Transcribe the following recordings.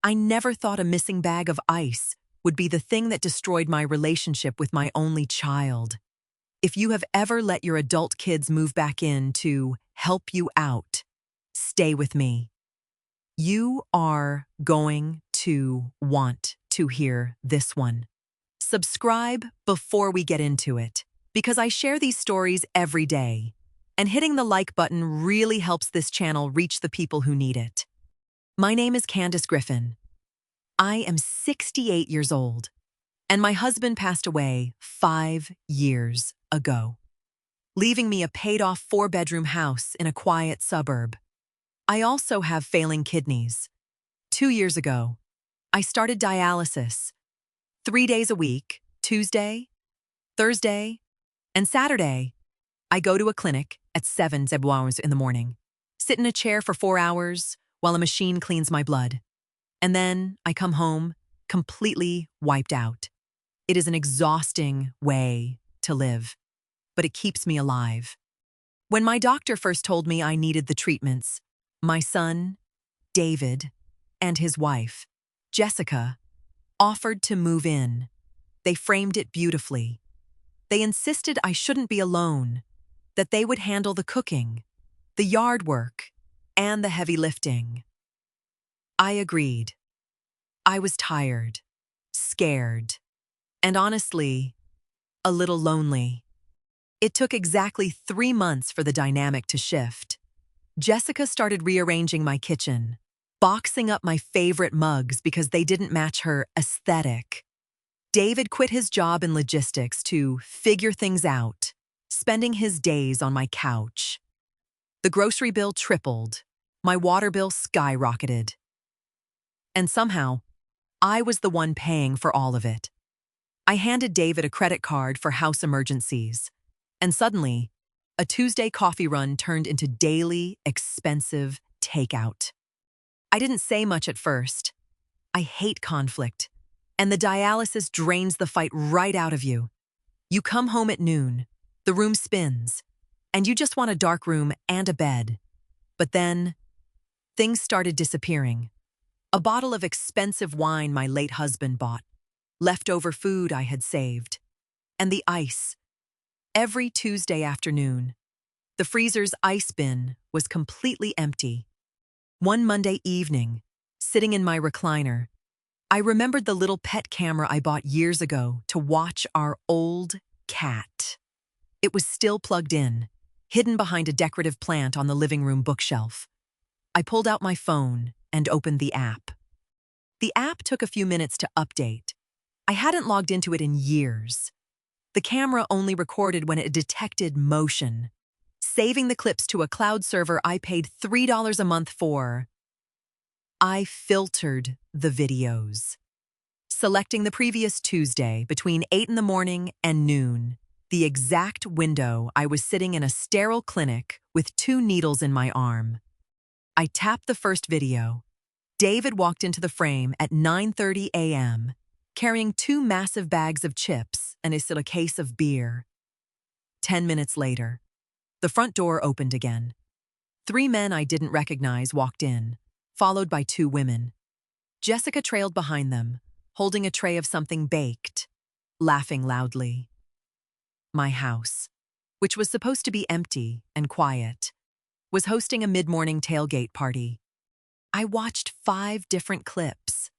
I never thought a missing bag of ice would be the thing that destroyed my relationship with my only child. If you have ever let your adult kids move back in to help you out, stay with me. You are going to want to hear this one. Subscribe before we get into it, because I share these stories every day, and hitting the like button really helps this channel reach the people who need it. My name is Candace Griffin. I am 68 years old, and my husband passed away 5 years ago, leaving me a paid-off 4-bedroom house in a quiet suburb. I also have failing kidneys. 2 years ago, I started dialysis. 3 days a week, Tuesday, Thursday, and Saturday, I go to a clinic at 7 hours in the morning, sit in a chair for 4 hours while a machine cleans my blood. And then I come home completely wiped out. It is an exhausting way to live, but it keeps me alive. When my doctor first told me I needed the treatments, my son, David, and his wife, Jessica, offered to move in. They framed it beautifully. They insisted I shouldn't be alone, that they would handle the cooking, the yard work, and the heavy lifting. I agreed. I was tired, scared, and honestly, a little lonely. It took exactly 3 months for the dynamic to shift. Jessica started rearranging my kitchen, boxing up my favorite mugs because they didn't match her aesthetic. David quit his job in logistics to figure things out, spending his days on my couch. The grocery bill tripled, my water bill skyrocketed. And somehow, I was the one paying for all of it. I handed David a credit card for house emergencies, and suddenly, a Tuesday coffee run turned into daily, expensive takeout. I didn't say much at first. I hate conflict, and the dialysis drains the fight right out of you. You come home at noon, the room spins, and you just want a dark room and a bed. But then, things started disappearing. A bottle of expensive wine my late husband bought, leftover food I had saved, and the ice. Every Tuesday afternoon, the freezer's ice bin was completely empty. One Monday evening, sitting in my recliner, I remembered the little pet camera I bought years ago to watch our old cat. It was still plugged in, hidden behind a decorative plant on the living room bookshelf. I pulled out my phone and opened the app. The app took a few minutes to update. I hadn't logged into it in years. The camera only recorded when it detected motion, saving the clips to a cloud server I paid $3 a month for. I filtered the videos, selecting the previous Tuesday between 8 in the morning and noon, the exact window I was sitting in a sterile clinic with 2 needles in my arm. I tapped the first video. David walked into the frame at 9:30 a.m., carrying 2 massive bags of chips and a case of beer. 10 minutes later, the front door opened again. 3 men I didn't recognize walked in, followed by 2 women. Jessica trailed behind them, holding a tray of something baked, laughing loudly. My house, which was supposed to be empty and quiet, was hosting a mid-morning tailgate party. I watched 5 different clips.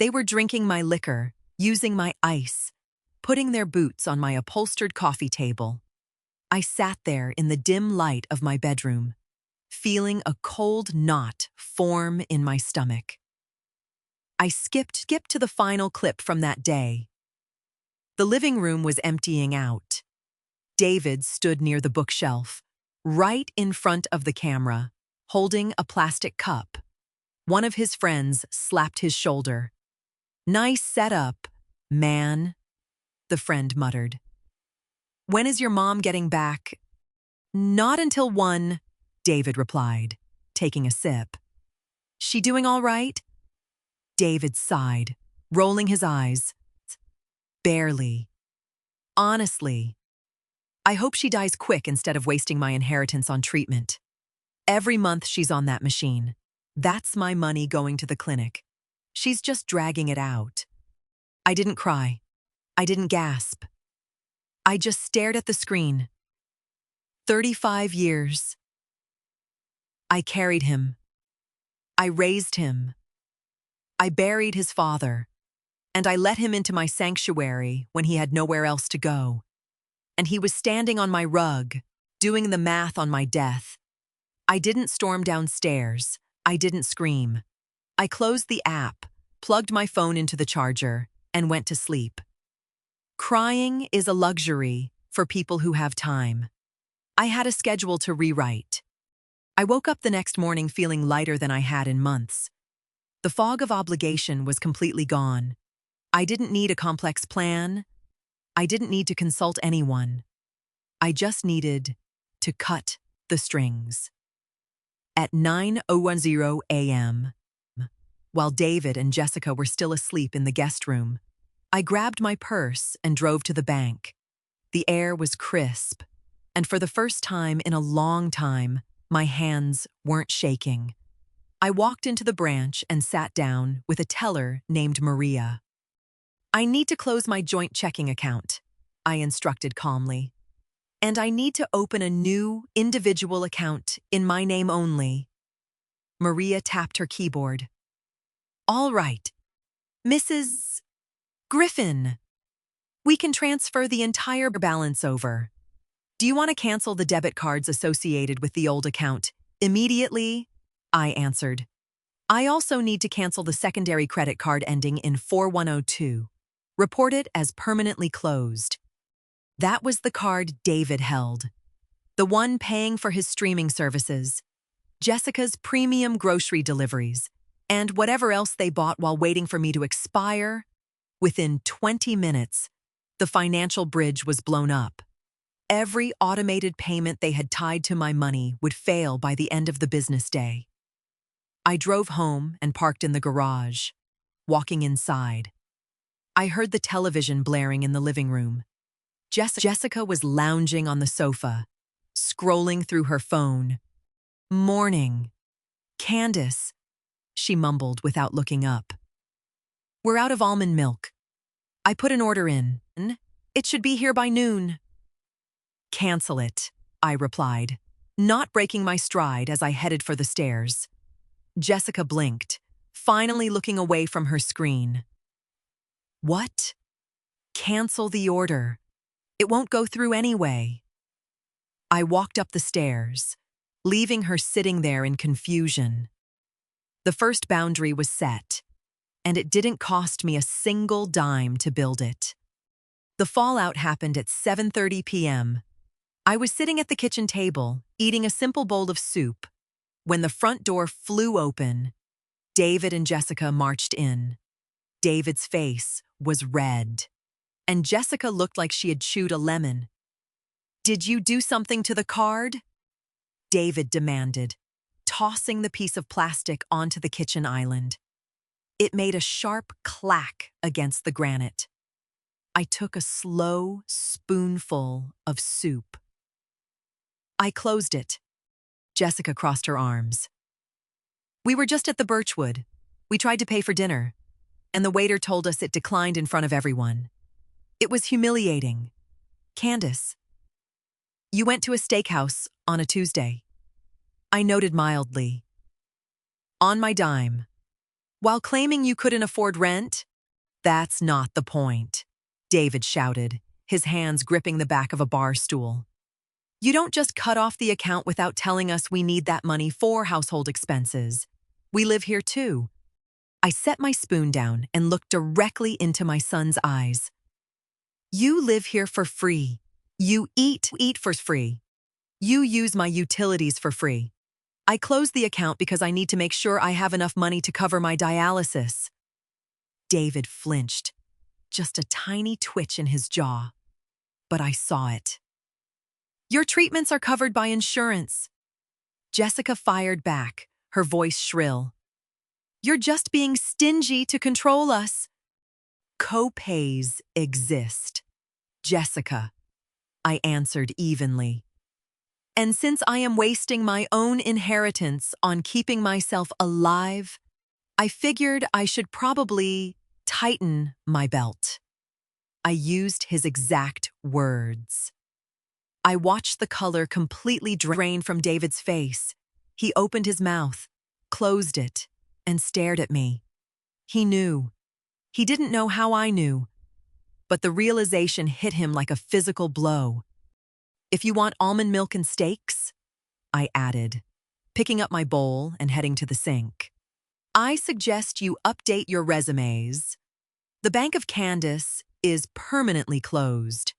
They were drinking my liquor, using my ice, putting their boots on my upholstered coffee table. I sat there in the dim light of my bedroom, feeling a cold knot form in my stomach. I skipped to the final clip from that day. The living room was emptying out. David stood near the bookshelf, right in front of the camera, holding a plastic cup. One of his friends slapped his shoulder. "Nice setup, man," the friend muttered. "When is your mom getting back?" "Not until 1, David replied, taking a sip. "She doing all right?" David sighed, rolling his eyes. "Barely. Honestly, I hope she dies quick instead of wasting my inheritance on treatment. Every month she's on that machine. That's my money going to the clinic. She's just dragging it out. I didn't cry. I didn't gasp. I just stared at the screen. 35 years. I carried him. I raised him. I buried his father. And I let him into my sanctuary when he had nowhere else to go. And he was standing on my rug, doing the math on my death. I didn't storm downstairs. I didn't scream. I closed the app, plugged my phone into the charger, and went to sleep. Crying is a luxury for people who have time. I had a schedule to rewrite. I woke up the next morning feeling lighter than I had in months. The fog of obligation was completely gone. I didn't need a complex plan. I didn't need to consult anyone. I just needed to cut the strings. At 9:10 a.m., while David and Jessica were still asleep in the guest room, I grabbed my purse and drove to the bank. The air was crisp, and for the first time in a long time, my hands weren't shaking. I walked into the branch and sat down with a teller named Maria. "I need to close my joint checking account," I instructed calmly. "And I need to open a new, individual account in my name only." Maria tapped her keyboard. "All right, Mrs. Griffin. We can transfer the entire balance over. Do you want to cancel the debit cards associated with the old account immediately?" I answered. "I also need to cancel the secondary credit card ending in 4102. Report it as permanently closed." That was the card David held. The one paying for his streaming services, Jessica's premium grocery deliveries, and whatever else they bought while waiting for me to expire. Within 20 minutes, the financial bridge was blown up. Every automated payment they had tied to my money would fail by the end of the business day. I drove home and parked in the garage. Walking inside, I heard the television blaring in the living room. Jessica was lounging on the sofa, scrolling through her phone. "Morning. Candace," she mumbled without looking up. "We're out of almond milk. I put an order in. It should be here by noon." "Cancel it," I replied, not breaking my stride as I headed for the stairs. Jessica blinked, finally looking away from her screen. "What? Cancel the order. It won't go through anyway." I walked up the stairs, leaving her sitting there in confusion. The first boundary was set, and it didn't cost me a single dime to build it. The fallout happened at 7:30 p.m. I was sitting at the kitchen table, eating a simple bowl of soup, when the front door flew open. David and Jessica marched in. David's face was red, and Jessica looked like she had chewed a lemon. "Did you do something to the card?" David demanded, tossing the piece of plastic onto the kitchen island. It made a sharp clack against the granite. I took a slow spoonful of soup. "I closed it." Jessica crossed her arms. "We were just at the Birchwood. We tried to pay for dinner, and the waiter told us it declined in front of everyone. It was humiliating. Candace, you went to a steakhouse on a Tuesday." I noted mildly. "On my dime. While claiming you couldn't afford rent?" "That's not the point," David shouted, his hands gripping the back of a bar stool. "You don't just cut off the account without telling us we need that money for household expenses. We live here too." I set my spoon down and looked directly into my son's eyes. "You live here for free. You eat for free. You use my utilities for free. I closed the account because I need to make sure I have enough money to cover my dialysis." David flinched, just a tiny twitch in his jaw. But I saw it. "Your treatments are covered by insurance." Jessica fired back, her voice shrill. "You're just being stingy to control us." "Co-pays exist, Jessica," I answered evenly. "And since I am wasting my own inheritance on keeping myself alive, I figured I should probably tighten my belt. I used his exact words. I watched the color completely drain from David's face. He opened his mouth, closed it, and stared at me. He knew. He didn't know how I knew, but the realization hit him like a physical blow. "If you want almond milk and steaks," I added, picking up my bowl and heading to the sink, "I suggest you update your resumes. The Bank of Candace is permanently closed."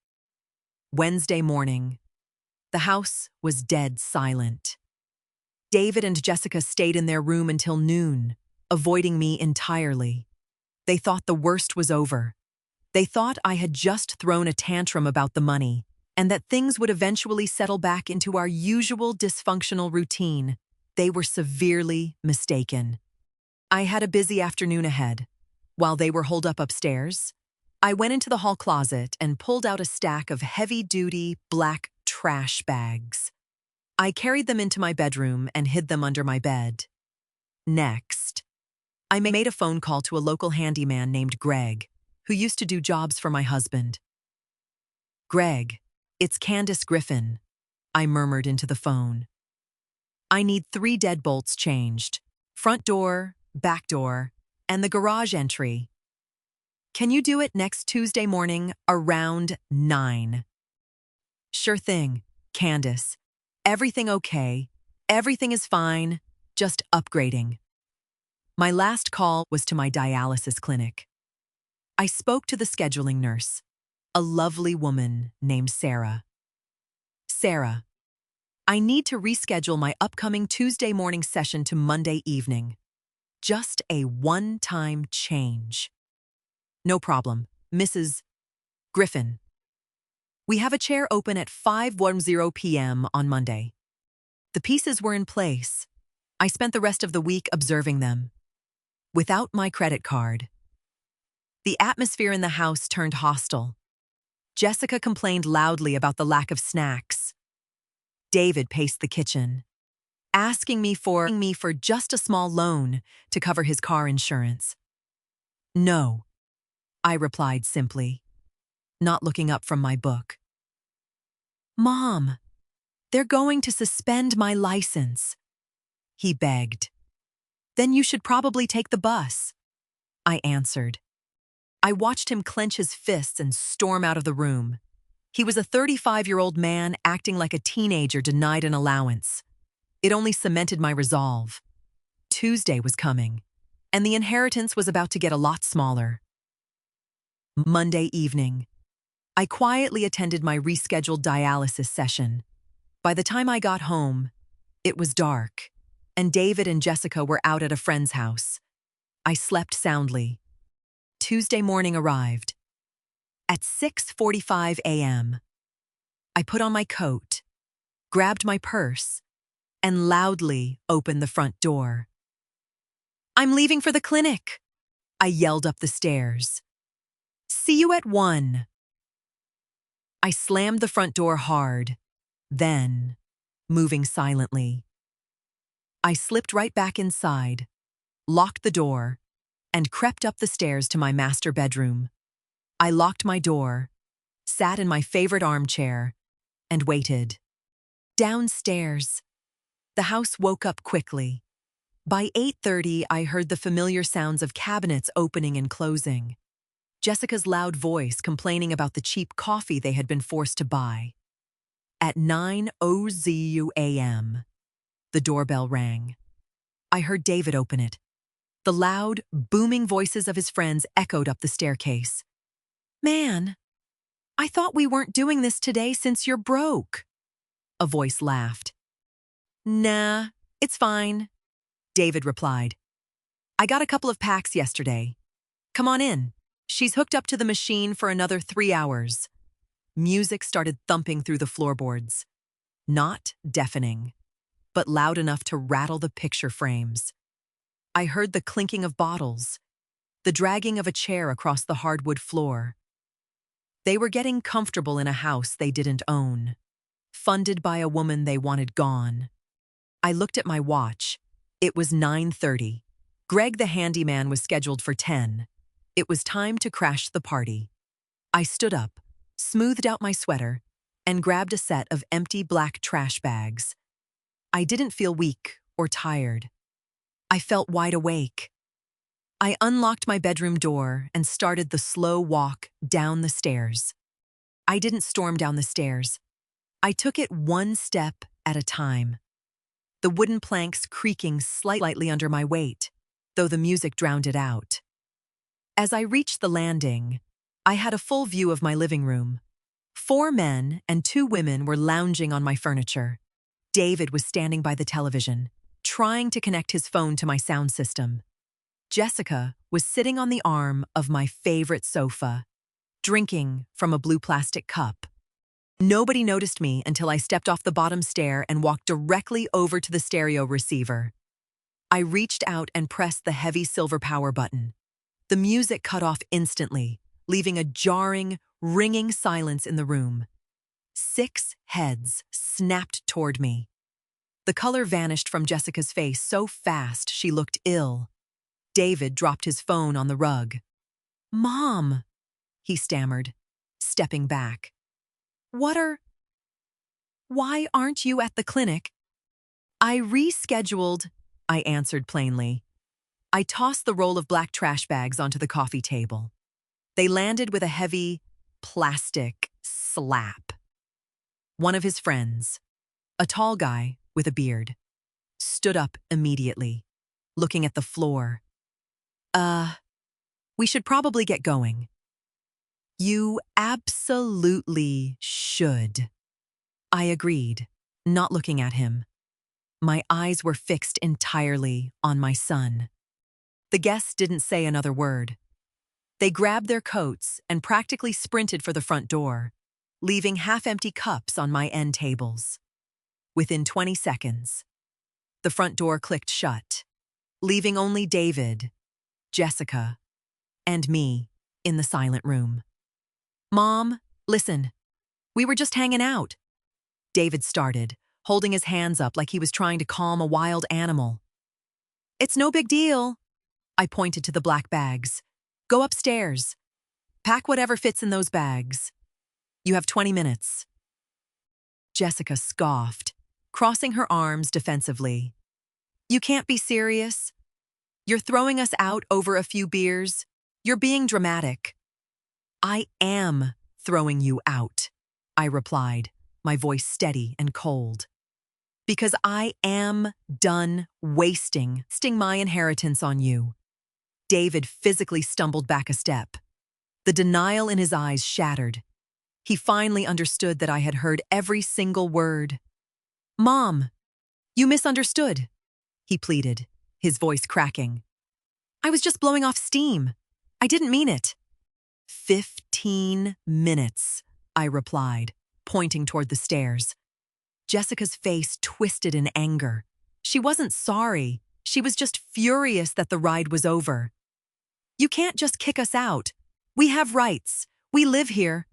Wednesday morning, the house was dead silent. David and Jessica stayed in their room until noon, avoiding me entirely. They thought the worst was over. They thought I had just thrown a tantrum about the money, and that things would eventually settle back into our usual dysfunctional routine. They were severely mistaken. I had a busy afternoon ahead. While they were holed up upstairs, I went into the hall closet and pulled out a stack of heavy-duty black trash bags. I carried them into my bedroom and hid them under my bed. Next, I made a phone call to a local handyman named Greg, who used to do jobs for my husband. "Greg, it's Candace Griffin," I murmured into the phone. "I need 3 deadbolts changed: front door, back door, and the garage entry. Can you do it next Tuesday morning around 9? "Sure thing, Candace. Everything okay? Everything is fine, just upgrading." My last call was to my dialysis clinic. I spoke to the scheduling nurse, a lovely woman named Sarah. "Sarah, I need to reschedule my upcoming Tuesday morning session to Monday evening. Just a one-time change." "No problem, Mrs. Griffin. We have a chair open at 5:10 p.m. on Monday." The pieces were in place. I spent the rest of the week observing them. Without my credit card, the atmosphere in the house turned hostile. Jessica complained loudly about the lack of snacks. David paced the kitchen, asking me for just a small loan to cover his car insurance. "No," I replied simply, not looking up from my book. "Mom, they're going to suspend my license," he begged. "Then you should probably take the bus," I answered. I watched him clench his fists and storm out of the room. He was a 35-year-old man acting like a teenager denied an allowance. It only cemented my resolve. Tuesday was coming, and the inheritance was about to get a lot smaller. Monday evening, I quietly attended my rescheduled dialysis session. By the time I got home, it was dark, and David and Jessica were out at a friend's house. I slept soundly. Tuesday morning arrived. At 6:45 a.m., I put on my coat, grabbed my purse, and loudly opened the front door. "I'm leaving for the clinic," I yelled up the stairs. "See you at 1. I slammed the front door hard, then, moving silently, I slipped right back inside, locked the door, and crept up the stairs to my master bedroom. I locked my door, sat in my favorite armchair, and waited. Downstairs, the house woke up quickly. By 8:30, I heard the familiar sounds of cabinets opening and closing. Jessica's loud voice complaining about the cheap coffee they had been forced to buy. At 9:00 a.m., the doorbell rang. I heard David open it. The loud, booming voices of his friends echoed up the staircase. "Man, I thought we weren't doing this today since you're broke." A voice laughed. "Nah, it's fine," David replied. "I got a couple of packs yesterday. Come on in. She's hooked up to the machine for another 3 hours." Music started thumping through the floorboards. Not deafening, but loud enough to rattle the picture frames. I heard the clinking of bottles, the dragging of a chair across the hardwood floor. They were getting comfortable in a house they didn't own, funded by a woman they wanted gone. I looked at my watch. It was 9:30. Greg the handyman was scheduled for 10. It was time to crash the party. I stood up, smoothed out my sweater, and grabbed a set of empty black trash bags. I didn't feel weak or tired. I felt wide awake. I unlocked my bedroom door and started the slow walk down the stairs. I didn't storm down the stairs. I took it one step at a time, the wooden planks creaking slightly under my weight, though the music drowned it out. As I reached the landing, I had a full view of my living room. 4 men and 2 women were lounging on my furniture. David was standing by the television, trying to connect his phone to my sound system. Jessica was sitting on the arm of my favorite sofa, drinking from a blue plastic cup. Nobody noticed me until I stepped off the bottom stair and walked directly over to the stereo receiver. I reached out and pressed the heavy silver power button. The music cut off instantly, leaving a jarring, ringing silence in the room. 6 heads snapped toward me. The color vanished from Jessica's face so fast she looked ill. David dropped his phone on the rug. "Mom," he stammered, stepping back. Why aren't you at the clinic?" "I rescheduled," I answered plainly. I tossed the roll of black trash bags onto the coffee table. They landed with a heavy, plastic slap. One of his friends, a tall guy with a beard, stood up immediately, looking at the floor. We should probably get going." "You absolutely should." I agreed, not looking at him. My eyes were fixed entirely on my son. The guests didn't say another word. They grabbed their coats and practically sprinted for the front door, leaving half-empty cups on my end tables. Within 20 seconds, the front door clicked shut, leaving only David, Jessica, and me in the silent room. "Mom, listen. We were just hanging out." David started, holding his hands up like he was trying to calm a wild animal. "It's no big deal." I pointed to the black bags. "Go upstairs. Pack whatever fits in those bags. You have 20 minutes. Jessica scoffed, crossing her arms defensively. "You can't be serious. You're throwing us out over a few beers. You're being dramatic." "I am throwing you out," I replied, my voice steady and cold. "Because I am done wasting my inheritance on you." David physically stumbled back a step. The denial in his eyes shattered. He finally understood that I had heard every single word. "Mom, you misunderstood," he pleaded, his voice cracking. "I was just blowing off steam. I didn't mean it." 15 minutes, I replied, pointing toward the stairs. Jessica's face twisted in anger. She wasn't sorry. She was just furious that the ride was over. "You can't just kick us out. We have rights. We live here."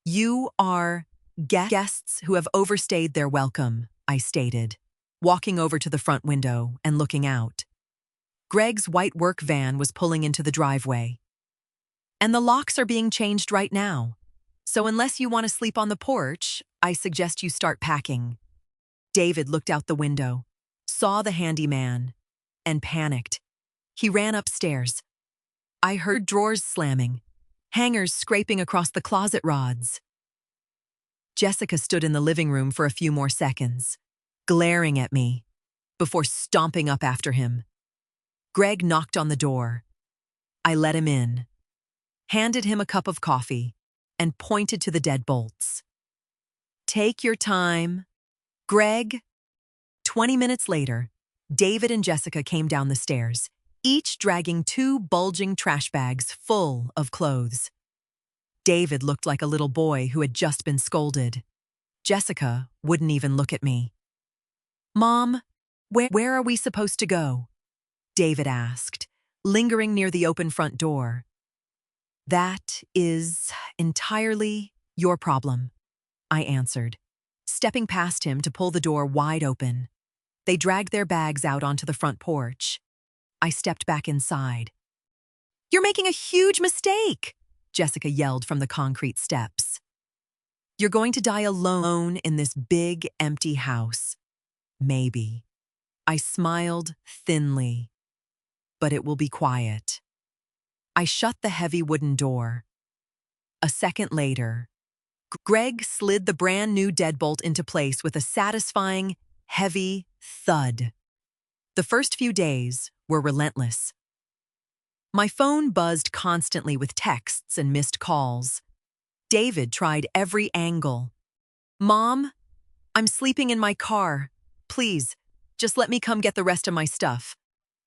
"You are guests who have overstayed their welcome," I stated, walking over to the front window and looking out. Greg's white work van was pulling into the driveway. "And the locks are being changed right now. So unless you want to sleep on the porch, I suggest you start packing." David looked out the window, saw the handyman, and panicked. He ran upstairs. I heard drawers slamming, hangers scraping across the closet rods. Jessica stood in the living room for a few more seconds, glaring at me, before stomping up after him. Greg knocked on the door. I let him in, handed him a cup of coffee, and pointed to the deadbolts. "Take your time, Greg." 20 minutes later, David and Jessica came down the stairs, each dragging 2 bulging trash bags full of clothes. David looked like a little boy who had just been scolded. Jessica wouldn't even look at me. "Mom, where are we supposed to go?" David asked, lingering near the open front door. "That is entirely your problem," I answered, stepping past him to pull the door wide open. They dragged their bags out onto the front porch. I stepped back inside. "You're making a huge mistake," Jessica yelled from the concrete steps. "You're going to die alone in this big, empty house. Maybe." I smiled thinly. "But it will be quiet." I shut the heavy wooden door. A second later, Greg slid the brand new deadbolt into place with a satisfying, heavy thud. The first few days were relentless. My phone buzzed constantly with texts and missed calls. David tried every angle. "Mom, I'm sleeping in my car. Please, just let me come get the rest of my stuff.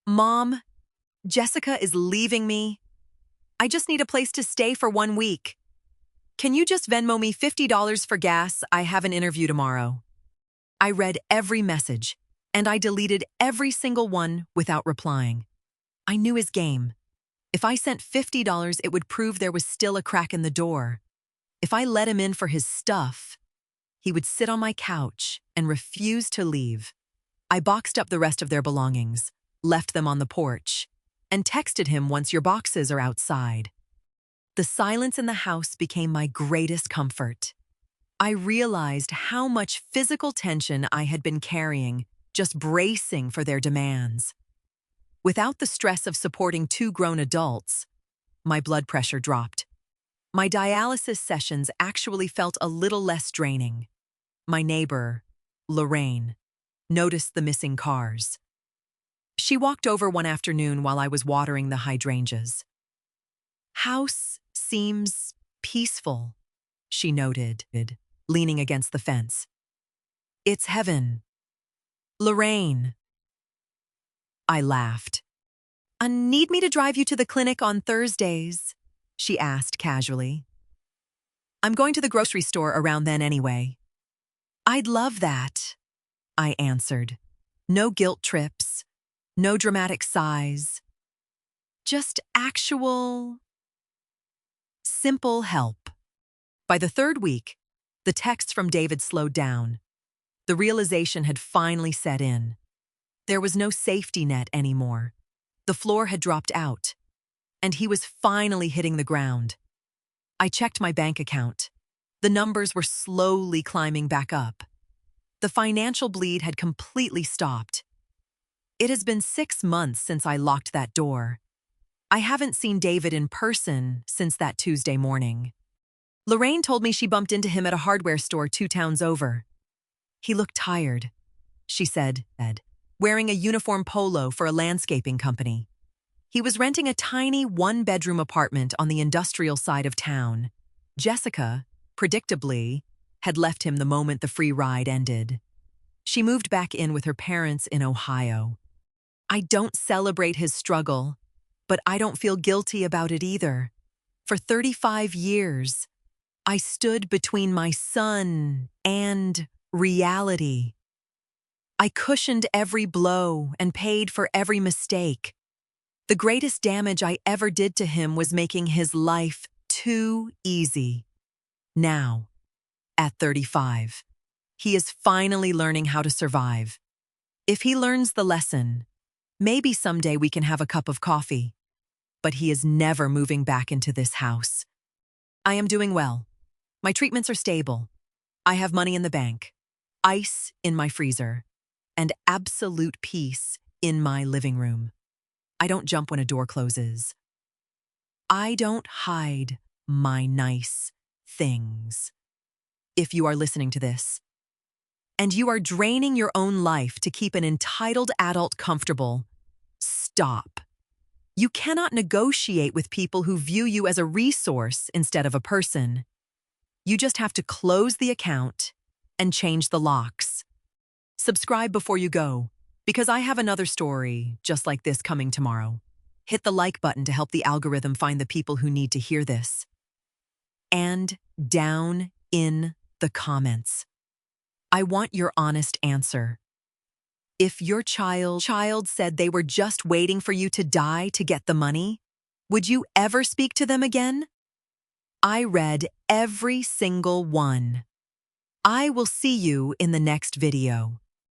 Mom, Jessica is leaving me. I just need a place to stay for 1 week. Can you just Venmo me $50 for gas? I have an interview tomorrow." I read every message, and I deleted every single one without replying. I knew his game. If I sent $50, it would prove there was still a crack in the door. If I let him in for his stuff, he would sit on my couch and refuse to leave. I boxed up the rest of their belongings, left them on the porch, and texted him once your boxes are outside. The silence in the house became my greatest comfort. I realized how much physical tension I had been carrying, just bracing for their demands. Without the stress of supporting 2 grown adults, my blood pressure dropped. My dialysis sessions actually felt a little less draining. My neighbor, Lorraine, noticed the missing cars. She walked over one afternoon while I was watering the hydrangeas. "House seems peaceful," she noted, leaning against the fence. "It's heaven." "Lorraine." I laughed. "Need me to drive you to the clinic on Thursdays?" she asked casually. "I'm going to the grocery store around then anyway." "I'd love that," I answered. No guilt trips, no dramatic sighs. Just actual, simple help. By the 3rd week, the texts from David slowed down. The realization had finally set in. There was no safety net anymore. The floor had dropped out, and he was finally hitting the ground. I checked my bank account. The numbers were slowly climbing back up. The financial bleed had completely stopped. It has been 6 months since I locked that door. I haven't seen David in person since that Tuesday morning. Lorraine told me she bumped into him at a hardware store 2 towns over. "He looked tired," she said, wearing a uniform polo for a landscaping company. He was renting a tiny 1-bedroom apartment on the industrial side of town. Jessica, predictably, had left him the moment the free ride ended. She moved back in with her parents in Ohio. I don't celebrate his struggle, but I don't feel guilty about it either. For 35 years, I stood between my son and reality. I cushioned every blow and paid for every mistake. The greatest damage I ever did to him was making his life too easy. Now, at 35, he is finally learning how to survive. If he learns the lesson, maybe someday we can have a cup of coffee. But he is never moving back into this house. I am doing well. My treatments are stable. I have money in the bank, ice in my freezer, and absolute peace in my living room. I don't jump when a door closes. I don't hide my nice things. If you are listening to this, and you are draining your own life to keep an entitled adult comfortable, stop. You cannot negotiate with people who view you as a resource instead of a person. You just have to close the account and change the locks. Subscribe before you go, because I have another story just like this coming tomorrow. Hit the like button to help the algorithm find the people who need to hear this. And down in the comments, I want your honest answer. If your child said they were just waiting for you to die to get the money, would you ever speak to them again? I read every single one. I will see you in the next video.